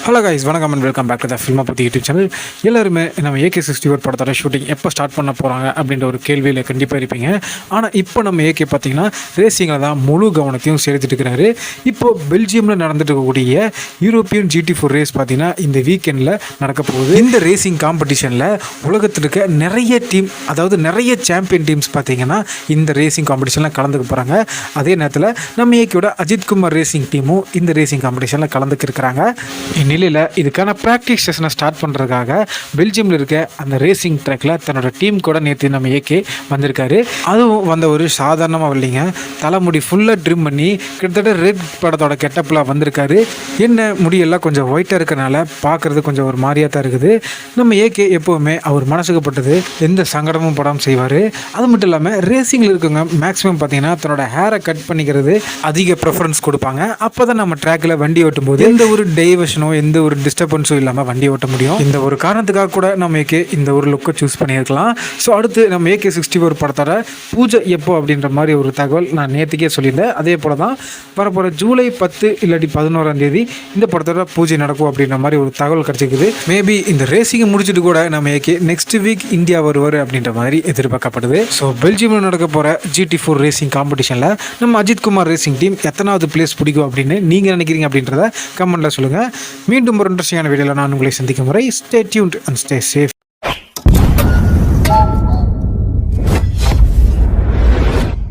Hello guys, வணக்கம் and welcome back to the ஃபில்மா பற்றி யூடியூப் சேனல். எல்லாருமே நம்ம AK-64 படத்தோட ஷூட்டிங் எப்போ ஸ்டார்ட் பண்ண போகிறாங்க அப்படின்ற ஒரு கேள்வியில் கண்டிப்பாக இருப்பீங்க. ஆனால் இப்போ நம்ம AK பார்த்தீங்கன்னா ரேசிங்கில் தான் முழு கவனத்தையும் செலுத்திட்டு இருக்கிறாரு. இப்போது பெல்ஜியமில் நடந்துட்டு இருக்கக்கூடிய யூரோப்பியன் GT4 ரேஸ் பார்த்தீங்கன்னா இந்த வீக்கெண்டில் நடக்க போகுது. இந்த ரேசிங் காம்படிஷனில் உலகத்தில் இருக்க நிறைய டீம், அதாவது நிறைய சாம்பியன் டீம்ஸ் பார்த்தீங்கன்னா இந்த ரேசிங் காம்படிஷனில் கலந்துக்க போகிறாங்க. அதே நேரத்தில் நம்ம AKயோட அஜித் குமார் ரேசிங் டீமும் இந்த ரேசிங் காம்படிஷனில் கலந்துக்க இருக்கிறாங்க. நிலையில் இதுக்கான ப்ராக்டிஸ் செஷனை ஸ்டார்ட் பண்ணுறதுக்காக பெல்ஜியமில் இருக்க அந்த ரேசிங் ட்ராக்கில் தன்னோட டீம் கூட நேற்று நம்ம AK வந்திருக்காரு. அதுவும் வந்த ஒரு சாதாரணமாக இல்லைங்க, தலைமுடி ஃபுல்லாக ட்ரிம் பண்ணி கிட்டத்தட்ட ரெட் படத்தோட கெட்டப்பில் வந்திருக்காரு. என்ன முடியெல்லாம் கொஞ்சம் ஒயிட்டாக இருக்கிறனால பார்க்குறது கொஞ்சம் ஒரு மாதிரியாக தான் இருக்குது. நம்ம AK எப்போவுமே அவர் மனசுக்கு பட்டது எந்த சங்கடமும் படாமல் செய்வார். அது மட்டும் இல்லாமல் ரேசிங்கில் இருக்கவங்க மேக்ஸிமம் பார்த்தீங்கன்னா தன்னோட ஹேரை கட் பண்ணிக்கிறது அதிக ப்ரிஃபரன்ஸ் கொடுப்பாங்க. அப்போ தான் நம்ம ட்ராக்கில் வண்டி ஓட்டும் போது எந்த ஒரு டைவர்ஷனோ எந்த ஒரு டிஸ்டர்பன்ஸும் இல்லாமல் வண்டி ஓட்ட முடியும். இந்த ஒரு காரணத்துக்காக கூட நம்ம AK இந்த ஒரு லுக்கை சூஸ் பண்ணியிருக்கலாம். ஸோ அடுத்து நம்ம AK-64 படத்தோட பூஜை எப்போ அப்படின்ற மாதிரி ஒரு தகவல் நான் நேற்றுக்கே சொல்லியிருந்தேன். அதே போல் தான் வரப்போகிற ஜூலை 10 இல்லாட்டி 11ஆம் தேதி இந்த படத்தோட பூஜை நடக்கும் அப்படின்ற மாதிரி ஒரு தகவல் கிடச்சிருக்குது. மேபி இந்த ரேசிங்கை முடிச்சுட்டு கூட நம்ம AK நெக்ஸ்ட் வீக் இந்தியா வருவார் அப்படின்ற மாதிரி எதிர்பார்க்கப்படுது. ஸோ பெல்ஜியமில் நடக்க போகிற GT4 ரேசிங் காம்படிஷனில் நம்ம அஜித் குமார் ரேசிங் டீம் எத்தனாவது பிளேஸ் பிடிக்கும் அப்படின்னு நீங்கள் நினைக்கிறீங்க அப்படின்றத கமெண்ட்டில் சொல்லுங்கள். மீண்டும் ஒரு இன்ட்ரெஸ்டிங்கான வீடியோவில் நான் உங்களை சந்திக்கும் முறை stay tuned and stay safe.